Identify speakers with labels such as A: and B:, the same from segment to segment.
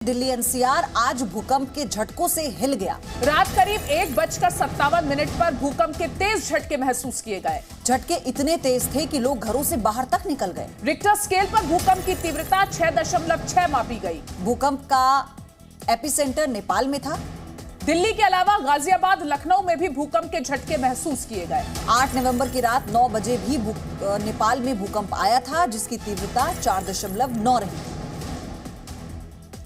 A: Delhi NCR आज भूकंप के झटकों से हिल गया।
B: रात करीब 1:57 पर भूकंप के तेज झटके महसूस किए गए।
A: झटके इतने तेज थे कि लोग घरों से बाहर तक निकल गए।
B: रिक्टर स्केल पर भूकंप की तीव्रता 6.6 मापी गई।
A: भूकंप का एपिसेंटर नेपाल में था।
B: दिल्ली के अलावा गाजियाबाद, लखनऊ में भी भूकंप के झटके महसूस किए गए।
A: 8 नवंबर की रात 9 बजे भी नेपाल में भूकंप आया था, जिसकी तीव्रता 4.9 रही।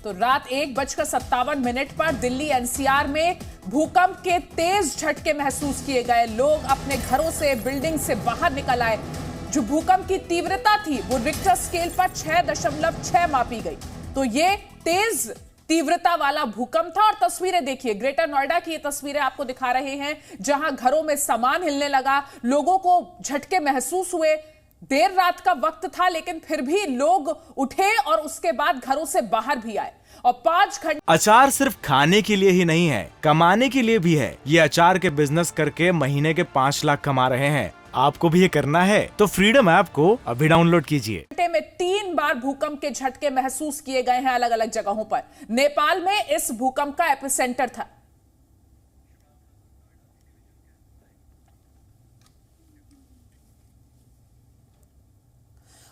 B: तो रात 1:57 पर दिल्ली एनसीआर में भूकंप के तेज झटके महसूस किए गए। लोग अपने घरों से, बिल्डिंग से बाहर निकल आए। जो भूकंप की तीव्रता थी वो रिक्टर स्केल पर 6.6 मापी गई। तो ये तेज तीव्रता वाला भूकंप था। और तस्वीरें देखिए, ग्रेटर नोएडा की ये तस्वीरें आपको दिखा रहे हैं, जहां घरों में सामान हिलने लगा, लोगों को झटके महसूस हुए। देर रात का वक्त था, लेकिन फिर भी लोग उठे और उसके बाद घरों से बाहर भी आए। और 5 घंटे
C: अचार सिर्फ खाने के लिए ही नहीं है, कमाने के लिए भी है। ये अचार के बिजनेस करके महीने के 5 लाख कमा रहे हैं। आपको भी ये करना है तो फ्रीडम ऐप को अभी डाउनलोड कीजिए।
B: घंटे में 3 बार भूकंप के झटके महसूस किए गए हैं अलग अलग जगहों पर। नेपाल में इस भूकंप का एपिसेंटर था।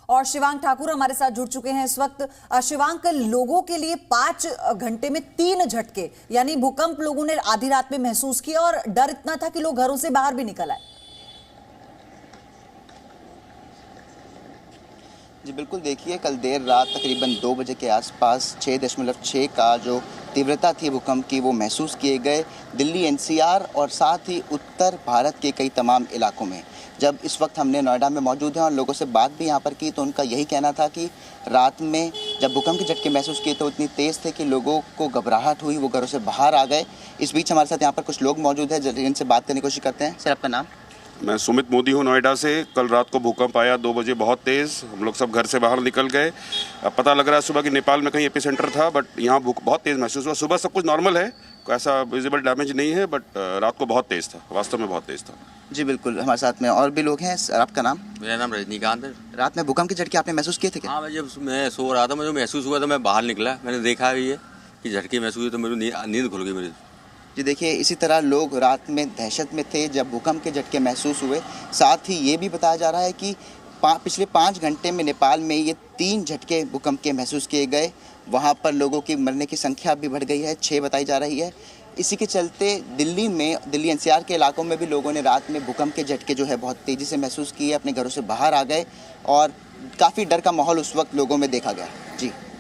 A: और शिवांग ठाकुर हमारे साथ जुड़ चुके हैं इस वक्त। शिवांग, लोगों के लिए 5 घंटे में 3 झटके, यानी भूकंप लोगों ने आधी रात में महसूस किया और डर इतना था कि लोग घरों से बाहर भी निकल आए।
D: जी बिल्कुल, देखिए कल देर रात तकरीबन 2 बजे के आसपास 6.6 का जो तीव्रता थी भूकंप की वो महसूस किए गए दिल्ली एनसीआर और साथ ही उत्तर भारत के कई तमाम इलाकों में। जब इस वक्त हमने नोएडा में मौजूद हैं और लोगों से बात भी यहाँ पर की तो उनका यही कहना था कि रात में जब भूकंप के झटके महसूस किए तो इतनी तेज़ थे कि लोगों को घबराहट हुई, वो घरों से बाहर आ गए। इस बीच हमारे साथ यहाँ पर कुछ लोग मौजूद हैं जिनसे बात करने की कोशिश करते हैं। सर, आपका नाम?
E: मैं सुमित मोदी हूँ, नोएडा से। कल रात को भूकंप आया 2 बजे, बहुत तेज़। हम लोग सब घर से बाहर निकल गए। अब पता लग रहा है सुबह कि नेपाल में कहीं एपिसेंटर था, बट यहाँ बहुत तेज़ महसूस हुआ। सुबह सब कुछ नॉर्मल है, कोई ऐसा विजिबल डैमेज नहीं है, बट रात को बहुत तेज़ था, वास्तव में बहुत तेज़ था।
D: जी बिल्कुल, हमारे साथ में और भी लोग हैं। सर, आपका नाम?
F: मेरा नाम रजनीकांत है।
D: रात में भूकंप के झटके आपने महसूस किए थे क्या?
F: हाँ, जब मैं सो रहा था, मुझे महसूस हुआ तो मैं बाहर निकला। मैंने देखा भी है कि झटके महसूस हुए तो मेरी नींद खुल गई मेरी।
D: जी देखिए, इसी तरह लोग रात में दहशत में थे जब भूकंप के झटके महसूस हुए। साथ ही ये भी बताया जा रहा है कि पिछले 5 घंटे में नेपाल में ये 3 झटके भूकंप के महसूस किए गए। वहाँ पर लोगों की मरने की संख्या भी बढ़ गई है, 6 बताई जा रही है। इसी के चलते दिल्ली एनसीआर के इलाकों में भी लोगों ने रात में भूकंप के झटके जो है बहुत तेज़ी से महसूस किए, अपने घरों से बाहर आ गए और काफ़ी डर का माहौल उस वक्त लोगों में देखा गया।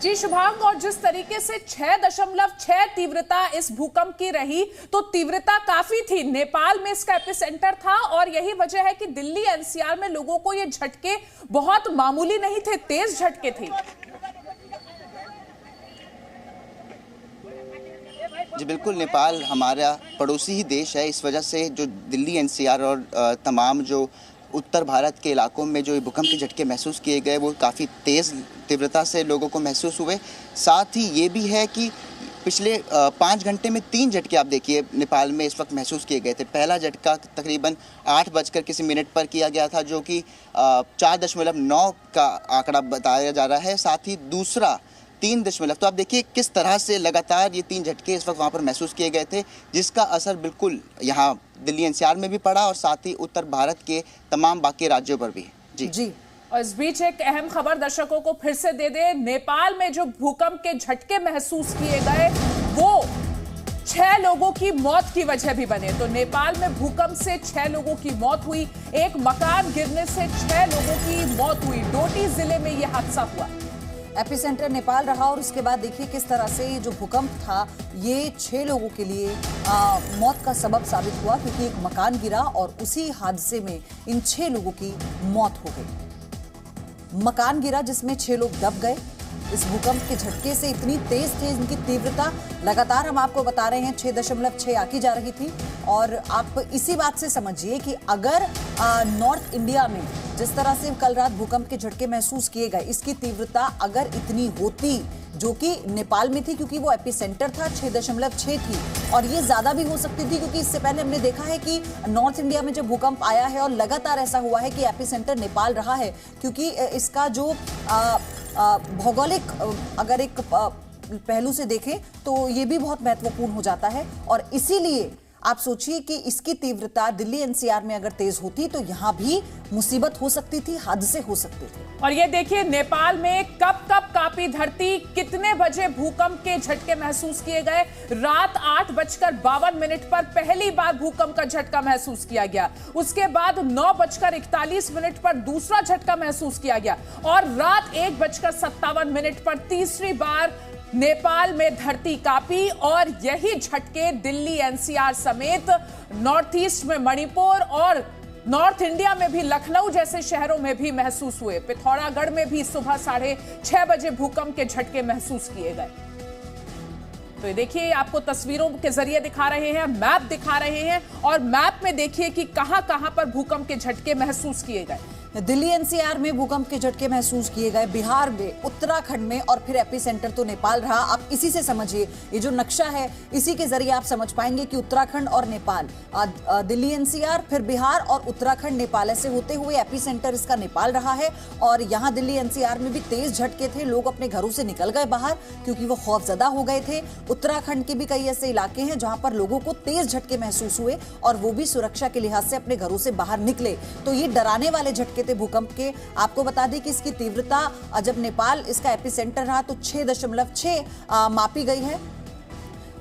D: जी
B: शुभांग, और जिस तरीके से 6.6 तीव्रता इस भूकंप की रही, तो तीव्रता काफी थी। नेपाल में इसका एपिसेंटर था और यही वजह है कि दिल्ली एनसीआर में लोगों को ये झटके बहुत मामूली नहीं थे, तेज झटके थे।
D: जी बिल्कुल, नेपाल हमारा पड़ोसी ही देश है। इस वजह से जो दिल्ली एनसीआर और तमाम जो उत्तर भारत के इलाकों में जो भूकंप के झटके महसूस किए गए वो काफ़ी तेज़ तीव्रता से लोगों को महसूस हुए। साथ ही ये भी है कि पिछले 5 घंटे में 3 झटके आप देखिए नेपाल में इस वक्त महसूस किए गए थे। पहला झटका तकरीबन 8 किसी मिनट पर किया गया था, जो कि 4.9 का आंकड़ा बताया जा रहा है। साथ ही दूसरा 3 तो आप देखिए किस तरह से लगातार ये 3 झटके इस वक्त वहाँ पर महसूस किए गए थे, जिसका असर बिल्कुल यहाँ दिल्ली एनसीआर में भी पड़ा और साथ ही उत्तर भारत के तमाम बाकी राज्यों पर भी। जी।
B: और इस बीच एक अहम खबर दर्शकों को फिर से दे दे। नेपाल में जो भूकंप के झटके महसूस किए गए वो 6 लोगों की मौत की वजह भी बने। तो नेपाल में भूकंप से 6 लोगों की मौत हुई। एक मकान गिरने से 6 लोगों की मौत हुई। डोटी जिले में यह हादसा हुआ।
A: एपिसेंटर नेपाल रहा और उसके बाद देखिए किस तरह से ये जो भूकंप था ये 6 लोगों के लिए मौत का सबब साबित हुआ, क्योंकि एक मकान गिरा और उसी हादसे में इन 6 लोगों की मौत हो गई। मकान गिरा जिसमें 6 लोग दब गए। इस भूकंप के झटके से इतनी तेज थी इनकी तीव्रता, लगातार हम आपको बता रहे हैं 6.6 आकी जा रही थी। और आप इसी बात से समझिए कि अगर नॉर्थ इंडिया में जिस तरह से कल रात भूकंप के झटके महसूस किए गए, इसकी तीव्रता अगर इतनी होती, जो कि नेपाल में थी क्योंकि वो एपिसेंटर था, 6.6 थी, और ये ज्यादा भी हो सकती थी क्योंकि इससे पहले हमने देखा है कि नॉर्थ इंडिया में जब भूकंप आया है और लगातार ऐसा हुआ है कि एपिसेंटर नेपाल रहा है, क्योंकि इसका जो भौगोलिक अगर एक पहलू से देखें तो ये भी बहुत महत्वपूर्ण हो जाता है। और इसीलिए आप सोचिए कि इसकी तीव्रता दिल्ली एनसीआर में अगर तेज होती तो यहां भी मुसीबत हो सकती थी, हादसे हो सकते थे।
B: और ये देखिए नेपाल में कब कब कांपी धरती, कितने बजे भूकंप के झटके महसूस किए गए। रात 8:52 पर पहली बार भूकंप का झटका महसूस किया गया। उसके बाद 9:41 पर दूसरा झटका महसूस किया गया और रात 1:57 पर तीसरी बार नेपाल में धरती कांपी। और यही झटके दिल्ली एनसीआर समेत नॉर्थ ईस्ट में मणिपुर और नॉर्थ इंडिया में भी लखनऊ जैसे शहरों में भी महसूस हुए। पिथौरागढ़ में भी सुबह 6:30 बजे भूकंप के झटके महसूस किए गए। तो ये देखिए, आपको तस्वीरों के जरिए दिखा रहे हैं, मैप दिखा रहे हैं और मैप में देखिए कि कहां कहां पर भूकंप के झटके महसूस किए गए।
A: दिल्ली एनसीआर में भूकंप के झटके महसूस किए गए, बिहार में, उत्तराखंड में और फिर एपिसेंटर तो नेपाल रहा। आप इसी से समझिए, ये जो नक्शा है इसी के जरिए आप समझ पाएंगे कि उत्तराखंड और नेपाल, दिल्ली एनसीआर, फिर बिहार और उत्तराखंड नेपाल, ऐसे होते हुए एपिसेंटर इसका नेपाल रहा है। और यहाँ दिल्ली एनसीआर में भी तेज झटके थे, लोग अपने घरों से निकल गए बाहर क्योंकि वो खौफजदा हो गए थे। उत्तराखंड के भी कई ऐसे इलाके हैं जहां पर लोगों को तेज झटके महसूस हुए और वो भी सुरक्षा के लिहाज से अपने घरों से बाहर निकले। तो ये डराने वाले झटके थे भूकंप के। आपको बता दें कि इसकी तीव्रता जब नेपाल इसका एपिसेंटर रहा तो 6.6 मापी गई है।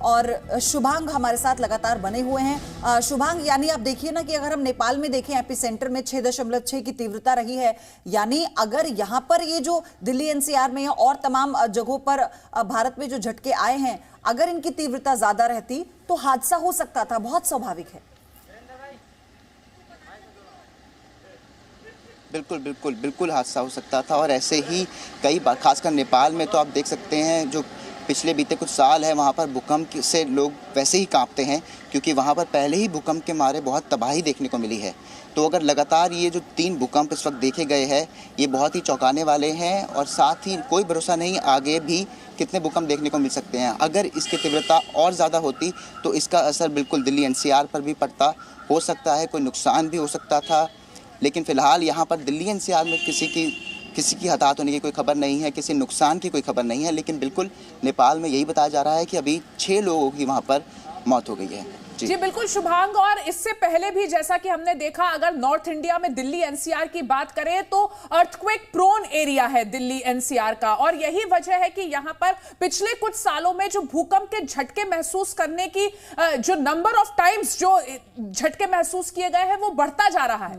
A: और शुभांग हमारे साथ लगातार बने हुए हैं। शुभांग, यानी आप देखिए ना कि अगर हम नेपाल में देखें एपिसेंटर में 6.6 की तीव्रता रही है, यानी अगर यहां पर ये जो दिल्ली एनसीआर में और तमाम जगहों पर भारत में जो झटके आए हैं, अगर इनकी तीव्रता ज्यादा रहती तो हादसा हो सकता था। बहुत स्वाभाविक है।
D: बिल्कुल हादसा हो सकता था। और ऐसे ही कई बार, खासकर नेपाल में तो आप देख सकते हैं, जो पिछले बीते कुछ साल है वहाँ पर भूकंप से लोग वैसे ही कांपते हैं क्योंकि वहाँ पर पहले ही भूकंप के मारे बहुत तबाही देखने को मिली है। तो अगर लगातार ये जो 3 भूकंप इस वक्त देखे गए हैं, ये बहुत ही चौंकाने वाले हैं। और साथ ही कोई भरोसा नहीं आगे भी कितने भूकंप देखने को मिल सकते हैं। अगर इसकी तीव्रता और ज़्यादा होती तो इसका असर बिल्कुल दिल्ली एनसीआर पर भी पड़ता, हो सकता है कोई नुकसान भी हो सकता था। लेकिन फिलहाल यहाँ पर दिल्ली एनसीआर में किसी की हताहत होने की कोई खबर नहीं है, किसी नुकसान की कोई खबर नहीं है। लेकिन बिल्कुल नेपाल में यही बताया जा रहा है कि अभी 6 लोगों की वहाँ पर मौत हो गई है।
B: जी बिल्कुल शुभांग, और इससे पहले भी जैसा कि हमने देखा, अगर नॉर्थ इंडिया में दिल्ली एनसीआर की बात करें तो अर्थक्वेक प्रोन एरिया है दिल्ली एनसीआर का। और यही वजह है कि यहां पर पिछले कुछ सालों में जो भूकंप के झटके महसूस करने की जो नंबर ऑफ टाइम्स जो झटके महसूस किए गए हैं वो बढ़ता जा रहा है।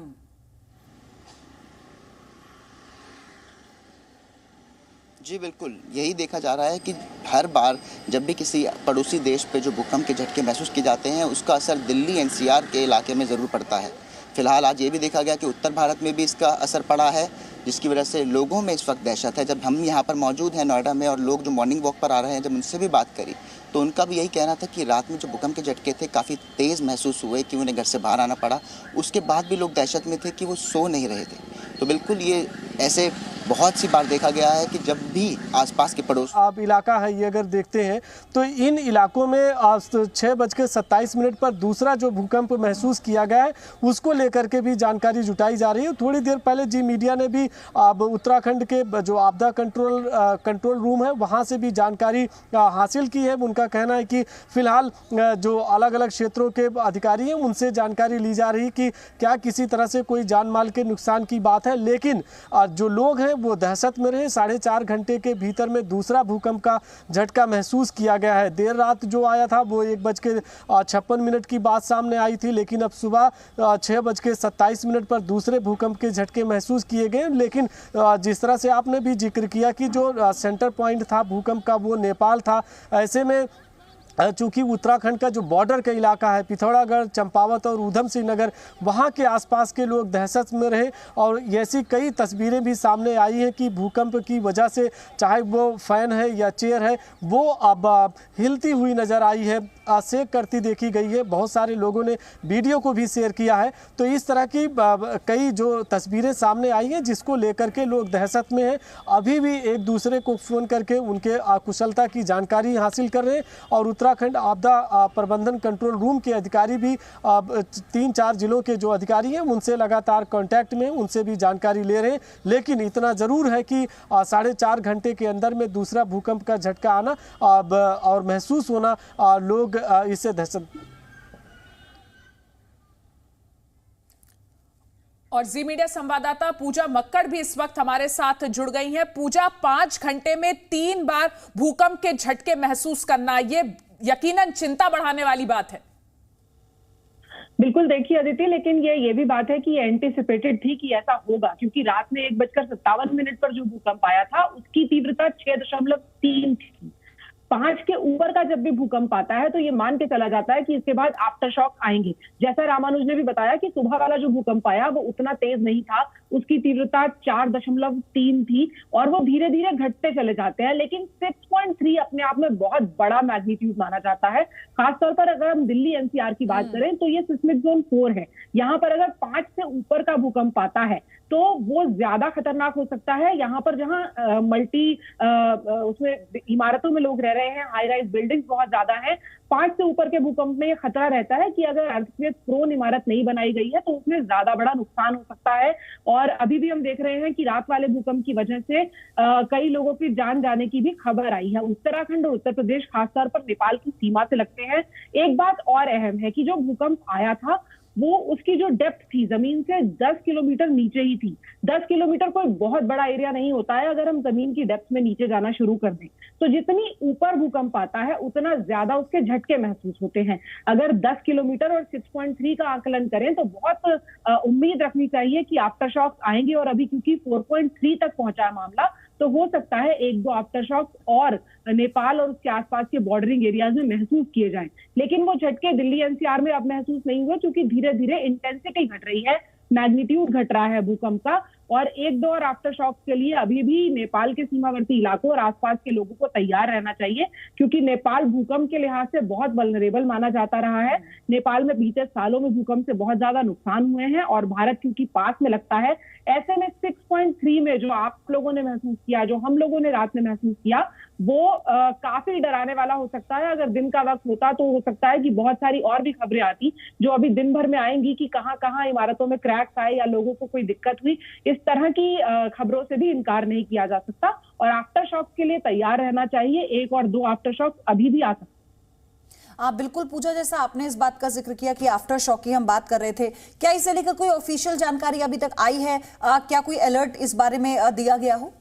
D: जी बिल्कुल, यही देखा जा रहा है कि हर बार जब भी किसी पड़ोसी देश पे जो भूकंप के झटके महसूस किए जाते हैं, उसका असर दिल्ली एनसीआर के इलाके में ज़रूर पड़ता है। फिलहाल आज ये भी देखा गया कि उत्तर भारत में भी इसका असर पड़ा है, जिसकी वजह से लोगों में इस वक्त दहशत है। जब हम यहाँ पर मौजूद हैं नोएडा में और लोग जो मॉर्निंग वॉक पर आ रहे हैं, जब उनसे भी बात करी तो उनका भी यही कहना था कि रात में जो भूकंप के झटके थे काफ़ी तेज़ महसूस हुए कि उन्हें घर से बाहर आना पड़ा। उसके बाद भी लोग दहशत में थे कि वो सो नहीं रहे थे। तो बिल्कुल ये ऐसे बहुत सी बार देखा गया है कि जब भी आसपास के पड़ोस
G: आप इलाका है ये अगर देखते हैं तो इन इलाकों में 6:27 पर दूसरा जो भूकंप महसूस किया गया है उसको लेकर के भी जानकारी जुटाई जा रही है। थोड़ी देर पहले जी मीडिया ने भी उत्तराखंड के जो आपदा कंट्रोल रूम है वहाँ से भी जानकारी हासिल की है। उनका कहना है कि फिलहाल जो अलग अलग क्षेत्रों के अधिकारी हैं उनसे जानकारी ली जा रही कि क्या किसी तरह से कोई जान माल के नुकसान की बात है, लेकिन जो लोग हैं वो दहशत में रहे। 4.5 घंटे के भीतर में दूसरा भूकंप का झटका महसूस किया गया है। देर रात जो आया था वो 1:56 की बात सामने आई थी, लेकिन अब सुबह 6:27 पर दूसरे भूकंप के झटके महसूस किए गए। लेकिन जिस तरह से आपने भी जिक्र किया कि जो सेंटर पॉइंट था भूकंप का वो नेपाल था, ऐसे में चूँकि उत्तराखंड का जो बॉर्डर का इलाका है, पिथौरागढ़, चंपावत और ऊधम सिंह नगर, वहाँ के आसपास के लोग दहशत में रहे। और ऐसी कई तस्वीरें भी सामने आई हैं कि भूकंप की वजह से चाहे वो फैन है या चेयर है वो अब हिलती हुई नज़र आई है, शेक करती देखी गई है। बहुत सारे लोगों ने वीडियो को भी शेयर किया है। तो इस तरह की कई जो तस्वीरें सामने आई हैं जिसको लेकर के लोग दहशत में हैं। अभी भी एक दूसरे को फ़ोन करके उनके कुशलता की जानकारी हासिल कर रहे हैं। और उत्तराखंड आपदा प्रबंधन कंट्रोल रूम के अधिकारी भी 3-4 जिलों के जो अधिकारी हैं उनसे लगातार कांटेक्ट में, उनसे भी जानकारी ले रहे हैं। लेकिन इतना ज़रूर है कि 4.5 घंटे के अंदर में दूसरा भूकंप का झटका आना और महसूस होना, लोग इससे दहशत।
B: और जी मीडिया संवाददाता पूजा मक्कड़ भी इस वक्त हमारे साथ जुड़ गई हैं। पूजा, 5 घंटे में 3 बार भूकंप के झटके महसूस करना, ये यकीनन चिंता बढ़ाने वाली बात है।
H: बिल्कुल, देखिए अदिति, लेकिन ये भी बात है कि ये एंटिसिपेटेड थी कि ऐसा होगा, क्योंकि रात में 1:57 पर जो भूकंप आया था उसकी तीव्रता 6.3 थी। 5 के ऊपर का जब भी भूकंप आता है तो ये मान के चला जाता है कि इसके बाद आफ्टर शॉक आएंगे। जैसा रामानुज ने भी बताया कि सुबह वाला जो भूकंप आया वो उतना तेज नहीं था, उसकी तीव्रता 4.3 थी और वो धीरे धीरे घटते चले जाते हैं। लेकिन 6.3 अपने आप में बहुत बड़ा मैग्नीट्यूड माना जाता है। खासतौर पर अगर हम दिल्ली एनसीआर की बात करें तो ये सिस्मिक जोन 4 है। यहाँ पर अगर 5 से ऊपर का भूकंप आता है तो वो ज्यादा खतरनाक हो सकता है। यहाँ पर जहाँ मल्टी उसमें इमारतों में लोग रह रहे हैं, हाई राइज बिल्डिंग्स बहुत ज्यादा हैं, 5 से ऊपर के भूकंप में ये खतरा रहता है कि अगर अर्थक्वेक प्रोन इमारत नहीं बनाई गई है तो उसमें ज्यादा बड़ा नुकसान हो सकता है। और अभी भी हम देख रहे हैं कि रात वाले भूकंप की वजह से कई लोगों की जान जाने की भी खबर आई है। उत्तराखंड और उत्तर प्रदेश खासतौर पर नेपाल की सीमा से लगते हैं। एक बात और अहम है कि जो भूकंप आया था वो उसकी जो डेप्थ थी जमीन से 10 किलोमीटर नीचे ही थी। 10 किलोमीटर कोई बहुत बड़ा एरिया नहीं होता है अगर हम जमीन की डेप्थ में नीचे जाना शुरू कर दें। तो जितनी ऊपर भूकंप आता है उतना ज्यादा उसके झटके महसूस होते हैं। अगर 10 किलोमीटर और 6.3 का आकलन करें तो बहुत उम्मीद रखनी चाहिए कि आफ्टर शॉक आएंगे। और अभी क्योंकि 4.3 तक पहुंचा है मामला, तो हो सकता है 1-2 आफ्टर शॉक और नेपाल और उसके आसपास के बॉर्डरिंग एरियाज में महसूस किए जाएं। लेकिन वो झटके दिल्ली एनसीआर में अब महसूस नहीं हुए, क्योंकि धीरे धीरे इंटेंसिटी घट रही है, मैग्नीट्यूड घट रहा है भूकंप का। और 1-2 और आफ्टर शॉक के लिए अभी भी नेपाल के सीमावर्ती इलाकों और आसपास के लोगों को तैयार रहना चाहिए, क्योंकि नेपाल भूकंप के लिहाज से बहुत वल्नरेबल माना जाता रहा है। नेपाल में बीते सालों में भूकंप से बहुत ज्यादा नुकसान हुए हैं और भारत क्योंकि पास में लगता है, ऐसे में 6.3 में जो आप लोगों ने महसूस किया, जो हम लोगों ने रात में महसूस किया, वो काफी डराने वाला हो सकता है। अगर दिन का वक्त होता तो हो सकता है कि बहुत सारी और भी खबरें आती जो अभी दिन भर में आएंगी कि कहां कहां इमारतों में क्रैक्स आए या लोगों को कोई दिक्कत हुई। इस तरह की खबरों से भी इनकार नहीं किया जा सकता और आफ्टर शॉक के लिए तैयार रहना चाहिए। 1 और 2 आफ्टर शॉक अभी भी आ सकते हैं।
A: आप बिल्कुल पूजा, जैसा आपने इस बात का जिक्र किया कि आफ्टर शॉक की हम बात कर रहे थे, क्या इसे लेकर कोई ऑफिशियल जानकारी अभी तक आई है? क्या कोई अलर्ट इस बारे में दिया गया हो?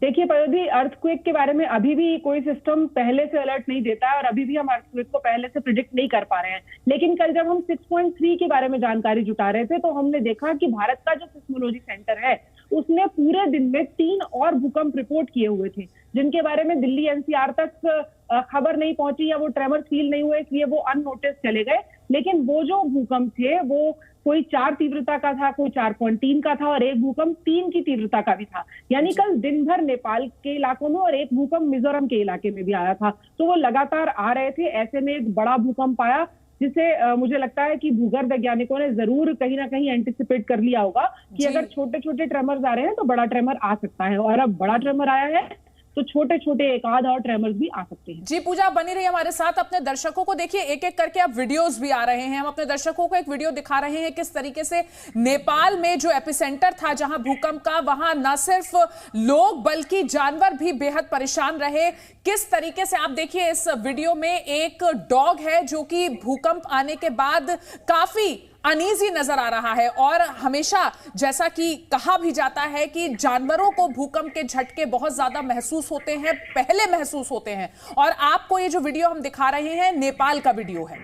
H: देखिए पयोधी, अर्थक्वेक के बारे में अभी भी कोई सिस्टम पहले से अलर्ट नहीं देता है और अभी भी हम अर्थक्वेक को पहले से प्रिडिक्ट नहीं कर पा रहे हैं। लेकिन कल जब हम 6.3 के बारे में जानकारी जुटा रहे थे तो हमने देखा कि भारत का जो सिस्मोलॉजी सेंटर है उसने पूरे दिन में 3 और भूकंप रिपोर्ट किए हुए थे, जिनके बारे में दिल्ली एनसीआर तक खबर नहीं पहुंची या वो ट्रेमर फील नहीं हुए, इसलिए वो अननोटिस चले गए। लेकिन वो जो भूकंप थे वो कोई 4 तीव्रता का था, कोई 4.3 का था और एक भूकंप 3 की तीव्रता का भी था। यानी कल दिन भर नेपाल के इलाकों में और एक भूकंप मिजोरम के इलाके में भी आया था। तो वो लगातार आ रहे थे। ऐसे में एक बड़ा भूकंप आया जिसे मुझे लगता है कि भूगर्भ वैज्ञानिकों ने जरूर कहीं ना कहीं एंटिसिपेट कर लिया होगा कि अगर छोटे छोटे ट्रेमर्स आ रहे हैं तो बड़ा ट्रेमर आ सकता है। और अब बड़ा ट्रेमर आया है तो छोटे छोटे एक आध और ट्रेमर्स भी आ सकते हैं।
B: जी पूजा, बनी रही हमारे साथ। अपने दर्शकों को देखिए, एक एक करके अब वीडियोस भी आ रहे हैं। हम अपने दर्शकों को एक वीडियो दिखा रहे हैं किस तरीके से नेपाल में जो एपिसेंटर था जहां भूकंप का, वहां न सिर्फ लोग बल्कि जानवर भी बेहद परेशान रहे। किस तरीके से आप देखिए इस वीडियो में एक डॉग है जो कि भूकंप आने के बाद काफी अनईजी नजर आ रहा है। और हमेशा जैसा कि कहा भी जाता है कि जानवरों को भूकंप के झटके बहुत ज्यादा महसूस होते हैं, पहले महसूस होते हैं। और आपको ये जो वीडियो हम दिखा रहे हैं नेपाल का वीडियो है।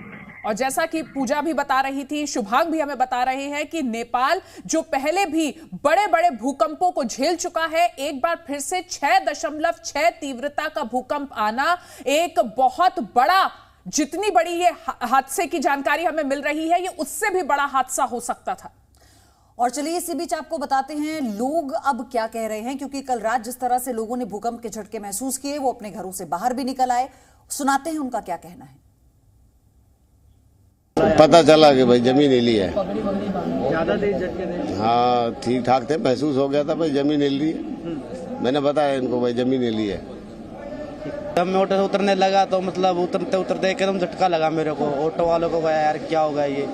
B: और जैसा कि पूजा भी बता रही थी, शुभांग भी हमें बता रहे हैं कि नेपाल जो पहले भी बड़े बड़े भूकंपों को झेल चुका है, एक बार फिर से 6.6 तीव्रता का भूकंप आना एक बहुत बड़ा, जितनी बड़ी ये हादसे की जानकारी हमें मिल रही है, ये उससे भी बड़ा हादसा हो सकता था।
A: और चलिए इसी बीच आपको बताते हैं लोग अब क्या कह रहे हैं, क्योंकि कल रात जिस तरह से लोगों ने भूकंप के झटके महसूस किए, वो अपने घरों से बाहर भी निकल आए। सुनाते हैं उनका क्या कहना है।
I: पता चला कि भाई जमीन हिली है, ज्यादा तेज झटके थे। हाँ ठीक ठाक थे, महसूस हो गया था भाई जमीन हिल रही है। मैंने बताया इनको भाई जमीन हिली है।
J: जब मैं ऑटो से उतरने लगा तो मतलब उतरते उतरते एकदम झटका लगा मेरे को। ऑटो वालों को गया यार क्या होगा ये,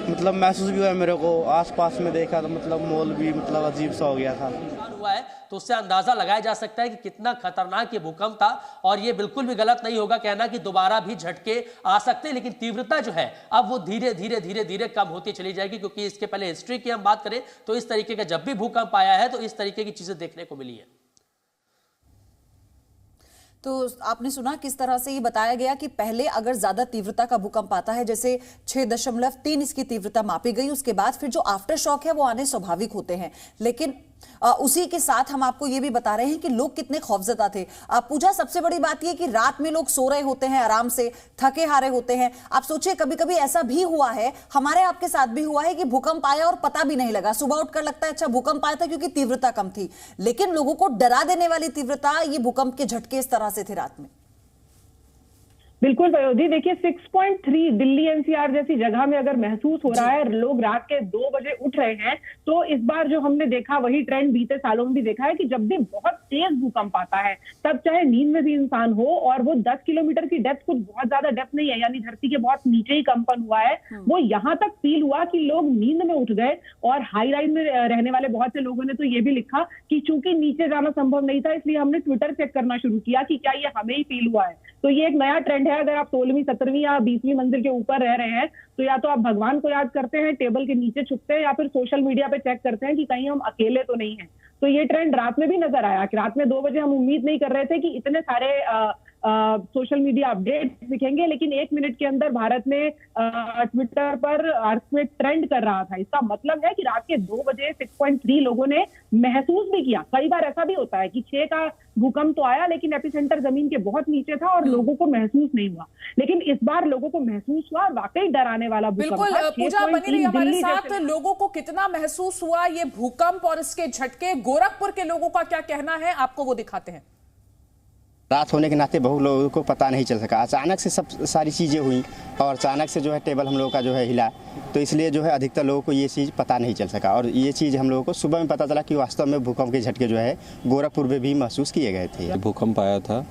J: मतलब महसूस भी हुआ मेरे को। आसपास में देखा तो मतलब माहौल भी मतलब अजीब सा हो गया था।
K: हुआ है तो उससे अंदाजा लगाया जा सकता है कि कितना खतरनाक ये भूकंप था। और ये बिल्कुल भी गलत नहीं होगा कहना कि दोबारा भी झटके आ सकते हैं, लेकिन तीव्रता जो है अब वो धीरे धीरे धीरे धीरे कम होती चली जाएगी, क्योंकि इसके पहले हिस्ट्री की हम बात करें तो इस तरीके का जब भी भूकंप आया है तो इस तरीके की चीजें देखने को मिली है।
A: तो आपने सुना किस तरह से ये बताया गया कि पहले अगर ज्यादा तीव्रता का भूकंप आता है, जैसे 6.3 इसकी तीव्रता मापी गई, उसके बाद फिर जो आफ्टर शॉक है वो आने स्वाभाविक होते हैं। लेकिन उसी के साथ हम आपको ये भी बता रहे हैं कि लोग कितने खौफजदा थे। पूजा, सबसे बड़ी बात ये कि रात में लोग सो रहे होते हैं आराम से, थके हारे होते हैं। आप सोचिए कभी कभी ऐसा भी हुआ है, हमारे आपके साथ भी हुआ है कि भूकंप आया और पता भी नहीं लगा, सुबह उठकर लगता है अच्छा भूकंप आया था क्योंकि तीव्रता कम थी। लेकिन लोगों को डरा देने वाली तीव्रता, ये भूकंप के झटके इस तरह से थे रात में।
H: बिल्कुल वयोधी, देखिए 6.3 दिल्ली एनसीआर जैसी जगह में अगर महसूस हो रहा है, लोग रात के 2 बजे उठ रहे हैं, तो इस बार जो हमने देखा वही ट्रेंड बीते सालों में भी देखा है कि जब भी बहुत तेज भूकंप आता है तब चाहे नींद में भी इंसान हो और वो 10 किलोमीटर की डेप्थ, कुछ बहुत ज्यादा डेप्थ नहीं है, यानी धरती के बहुत नीचे ही कंपन हुआ है, वो यहाँ तक फील हुआ कि लोग नींद में उठ गए। और हाई राइज में रहने वाले बहुत से लोगों ने तो ये भी लिखा कि चूंकि नीचे जाना संभव नहीं था इसलिए हमने ट्विटर चेक करना शुरू किया कि क्या ये हमें ही फील हुआ है। तो ये एक नया ट्रेंड है। अगर आप 16वीं 17वीं या 20वीं मंजिल के ऊपर रह रहे हैं तो या तो आप भगवान को याद करते हैं, टेबल के नीचे छुपते हैं, या फिर सोशल मीडिया पे चेक करते हैं कि कहीं हम अकेले तो नहीं हैं। तो ये ट्रेंड रात में भी नजर आया कि रात में 2 बजे हम उम्मीद नहीं कर रहे थे कि इतने सारे सोशल मीडिया अपडेट दिखेंगे, लेकिन 1 मिनट के अंदर भारत में ट्विटर पर अर्थक्वेक ट्रेंड कर रहा था। इसका मतलब है कि रात के 2 बजे 6.3 लोगों ने महसूस भी किया। कई बार ऐसा भी होता है कि 6 का भूकंप तो आया लेकिन एपिसेंटर जमीन के बहुत नीचे था और लोगों को महसूस नहीं हुआ, लेकिन इस बार लोगों को महसूस हुआ। वाकई डराने वाला भूकंप था।
B: बिल्कुल पूजा बनी रही हमारे साथ, लोगों को कितना महसूस हुआ ये भूकंप और इसके झटके। गोरखपुर के लोगों का क्या कहना है, आपको वो दिखाते हैं।
L: रात होने के नाते बहुत लोगों को पता नहीं चल सका, अचानक से सब सारी चीज़ें हुई और अचानक से जो है टेबल हम लोगों का जो है हिला, तो इसलिए जो है अधिकतर लोगों को ये चीज़ पता नहीं चल सका। और ये चीज़ हम लोगों को सुबह में पता चला कि वास्तव में भूकंप के झटके जो है गोरखपुर में भी महसूस किए गए थे।
M: भूकंप आया था,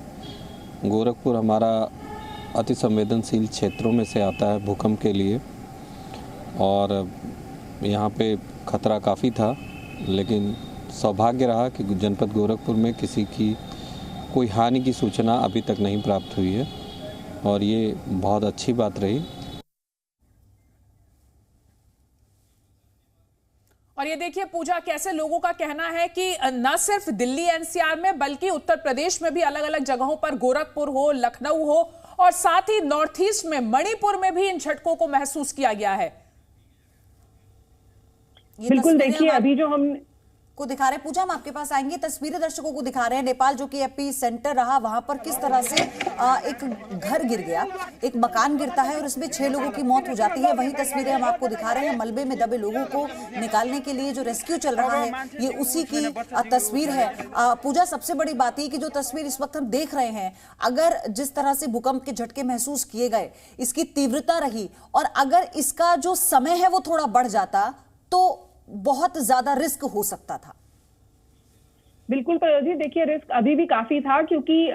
M: गोरखपुर हमारा अति संवेदनशील क्षेत्रों में से आता है भूकंप के लिए, और यहाँ पे खतरा काफ़ी था, लेकिन सौभाग्य रहा कि जनपद गोरखपुर में किसी की कोई हानि की सूचना अभी तक नहीं प्राप्त हुई है, और ये बहुत अच्छी बात रही।
B: और ये देखिए पूजा, कैसे लोगों का कहना है कि न सिर्फ दिल्ली एनसीआर में बल्कि उत्तर प्रदेश में भी अलग अलग जगहों पर, गोरखपुर हो, लखनऊ हो, और साथ ही नॉर्थ ईस्ट में मणिपुर में भी इन झटकों को महसूस किया गया है।
H: बिल्कुल, देखिए अभी जो हम
A: को दिखा रहे हैं, पूजा हम आपके पास आएंगे, तस्वीरें दर्शकों को दिखा रहे हैं। नेपाल जो कि एपी सेंटर रहा, वहां पर किस तरह से एक घर गिर गया, एक मकान गिरता है और इसमें 6 लोगों की मौत हो जाती है। वही तस्वीरें हम आपको दिखा रहे हैं। मलबे में दबे लोगों को निकालने के लिए जो रेस्क्यू चल रहा है, ये उसी की तस्वीर है। पूजा, सबसे बड़ी बात ये कि जो तस्वीर इस वक्त हम देख रहे हैं, अगर जिस तरह से भूकंप के झटके महसूस किए गए, इसकी तीव्रता रही और अगर इसका जो समय है वो थोड़ा बढ़ जाता तो बहुत ज्यादा रिस्क हो सकता था।
H: बिल्कुल प्रयोजी, देखिए रिस्क अभी भी काफी था, क्योंकि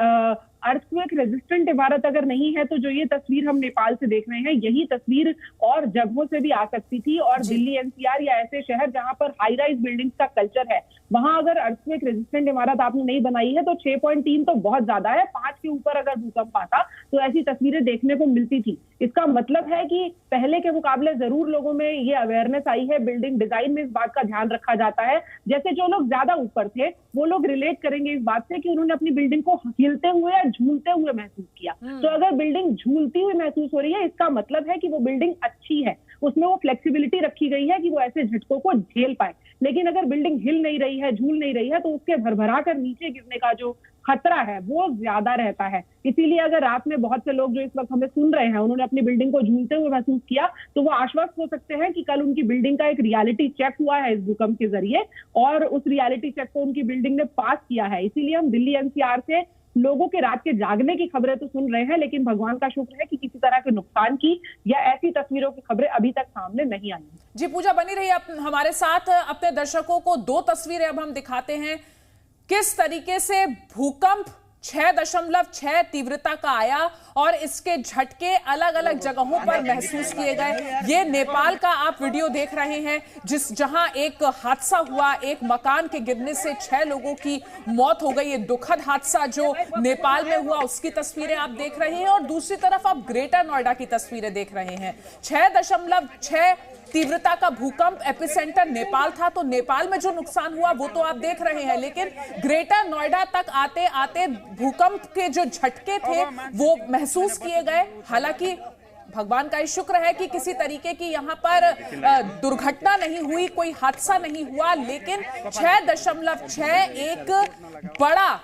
H: अर्थक्वेक रेजिस्टेंट इमारत अगर नहीं है तो जो ये तस्वीर हम नेपाल से देख रहे हैं, यही तस्वीर और जगहों से भी आ सकती थी। और दिल्ली एनसीआर या ऐसे शहर जहां पर हाई राइज बिल्डिंग्स का कल्चर है, वहां अगर अर्थक्वेक रेजिस्टेंट इमारत आपने नहीं बनाई है तो 6.3 तो बहुत ज्यादा है। 5 के ऊपर अगर भूकंप आता तो ऐसी तस्वीरें देखने को मिलती थी। इसका मतलब है कि पहले के मुकाबले जरूर लोगों में ये अवेयरनेस आई है, बिल्डिंग डिजाइन में इस बात का ध्यान रखा जाता है। जैसे जो लोग ज्यादा ऊपर थे वो लोग रिलेट करेंगे इस बात से कि उन्होंने अपनी बिल्डिंग को हिलते हुए या झूलते हुए महसूस किया। तो अगर बिल्डिंग झूलती हुई महसूस हो रही है, इसका मतलब है कि वो बिल्डिंग अच्छी है, उसमें वो फ्लेक्सिबिलिटी रखी गई है कि वो ऐसे झटकों को झेल पाए। लेकिन अगर बिल्डिंग हिल नहीं रही है, झूल नहीं रही है, तो उसके भरभरा कर नीचे गिरने का जो खतरा है वो ज्यादा रहता है। इसीलिए अगर रात में बहुत से लोग जो इस वक्त हमें सुन रहे हैं, उन्होंने अपनी बिल्डिंग को झूलते हुए महसूस किया, तो वो आश्वस्त हो सकते हैं कि कल उनकी बिल्डिंग का एक रियलिटी चेक हुआ है इस भूकंप के जरिए, और उस रियलिटी चेक को उनकी बिल्डिंग ने पास किया है। इसीलिए हम दिल्ली एनसीआर से लोगों के रात के जागने की खबरें तो सुन रहे हैं, लेकिन भगवान का शुक्र है कि किसी तरह के नुकसान की या ऐसी तस्वीरों की खबरें अभी तक सामने नहीं आई।
B: जी पूजा, बनी रही हमारे साथ। अपने दर्शकों को 2 तस्वीरें अब हम दिखाते हैं, किस तरीके से भूकंप 6.6 तीव्रता का आया और इसके झटके अलग अलग जगहों पर महसूस किए गए। ये नेपाल का आप वीडियो देख रहे हैं जहां एक हादसा हुआ, एक मकान के गिरने से 6 लोगों की मौत हो गई। ये दुखद हादसा जो नेपाल में हुआ उसकी तस्वीरें आप देख रहे हैं और दूसरी तरफ आप ग्रेटर नोएडा की तस्वीरें देख रहे हैं। 6.6 तीव्रता का भूकंप एपिसेंटर नेपाल था, तो नेपाल में जो नुकसान हुआ वो तो आप देख रहे हैं, लेकिन ग्रेटर नोएडा तक आते आते भूकंप के जो झटके थे वो महसूस किए गए। हालांकि भगवान का शुक्र है कि किसी तरीके की यहां पर दुर्घटना नहीं हुई, कोई हादसा नहीं हुआ, लेकिन 6.6 एक बड़ा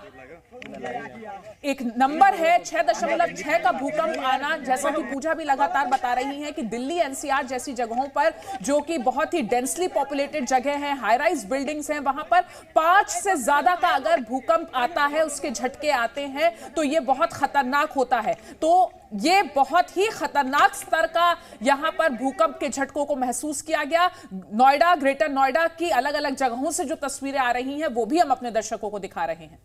B: एक नंबर है। 6.6 का भूकंप आना, जैसा कि पूजा भी लगातार बता रही है कि दिल्ली एनसीआर जैसी जगहों पर जो कि बहुत ही डेंसली पॉपुलेटेड जगह है, हाई राइज बिल्डिंग्स हैं, वहां पर 5 से ज्यादा का अगर भूकंप आता है, उसके झटके आते हैं तो ये बहुत खतरनाक होता है। तो ये बहुत ही खतरनाक स्तर का यहां पर भूकंप के झटकों को महसूस किया गया। नोएडा, ग्रेटर नोएडा की अलग अलग जगहों से जो तस्वीरें आ रही हैं वो भी हम अपने दर्शकों को दिखा रहे हैं।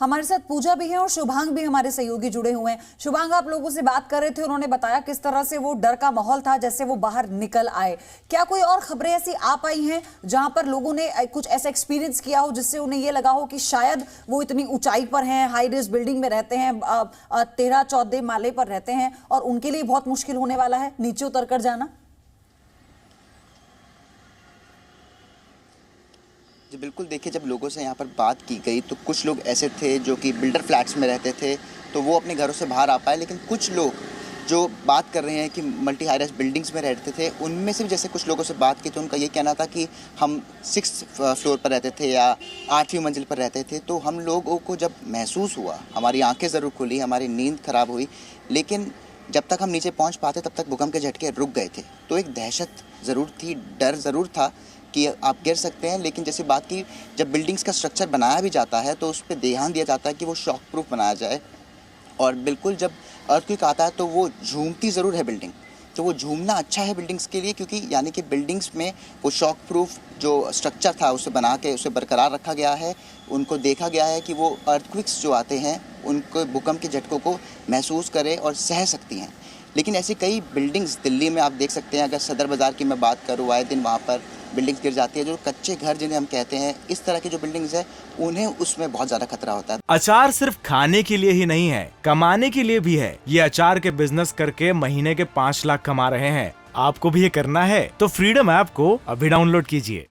A: हमारे साथ पूजा भी है और शुभांग भी हमारे सहयोगी जुड़े हुए हैं। शुभांग, आप लोगों से बात कर रहे थे, उन्होंने बताया किस तरह से वो डर का माहौल था जैसे वो बाहर निकल आए। क्या कोई और खबरें ऐसी आ पाई हैं जहां पर लोगों ने कुछ ऐसा एक्सपीरियंस किया हो जिससे उन्हें ये लगा हो कि शायद वो इतनी ऊंचाई पर हैं, हाई राइज बिल्डिंग में रहते हैं, 13-14 माले पर रहते हैं और उनके लिए बहुत मुश्किल होने वाला है नीचे उतर कर जाना?
D: जी बिल्कुल, देखिए जब लोगों से यहाँ पर बात की गई तो कुछ लोग ऐसे थे जो कि बिल्डर फ्लैट्स में रहते थे तो वो अपने घरों से बाहर आ पाए, लेकिन कुछ लोग जो बात कर रहे हैं कि मल्टी हाई राइज बिल्डिंग्स में रहते थे, उनमें से भी जैसे कुछ लोगों से बात की तो उनका ये कहना था कि हम 6th फ्लोर पर रहते थे या 8वीं मंजिल पर रहते थे। तो हम लोगों को जब महसूस हुआ, हमारी आंखें ज़रूर खुली, हमारी नींद खराब हुई, लेकिन जब तक हम नीचे पहुँच पाते तब तक भूकंप के झटके रुक गए थे। तो एक दहशत ज़रूर थी, डर ज़रूर था कि आप गिर सकते हैं, लेकिन जैसे बात की, जब बिल्डिंग्स का स्ट्रक्चर बनाया भी जाता है तो उस पर ध्यान दिया जाता है कि वो शॉक प्रूफ बनाया जाए। और बिल्कुल जब अर्थक्वेक आता है तो वो झूमती ज़रूर है बिल्डिंग, तो वो झूमना अच्छा है बिल्डिंग्स के लिए, क्योंकि यानी कि बिल्डिंग्स में वो शॉक प्रूफ जो स्ट्रक्चर था उसे बना के उसे बरकरार रखा गया है। उनको देखा गया है कि वो अर्थक्वेक्स जो आते हैं उनको भूकंप के झटकों को महसूस करें और सह सकती हैं। लेकिन ऐसी कई बिल्डिंग्स दिल्ली में आप देख सकते हैं, अगर सदर बाज़ार की मैं बात करूँ, आए दिन वहाँ पर बिल्डिंग्स गिर जाती है। जो कच्चे घर जिन्हें हम कहते हैं, इस तरह की जो बिल्डिंग्स है उन्हें उसमें बहुत ज़्यादा खतरा होता है।
C: अचार सिर्फ खाने के लिए ही नहीं है, कमाने के लिए भी है। ये अचार के बिजनेस करके महीने के 5 लाख कमा रहे हैं। आपको भी ये करना है तो फ्रीडम ऐप को अभी डाउनलोड कीजिए।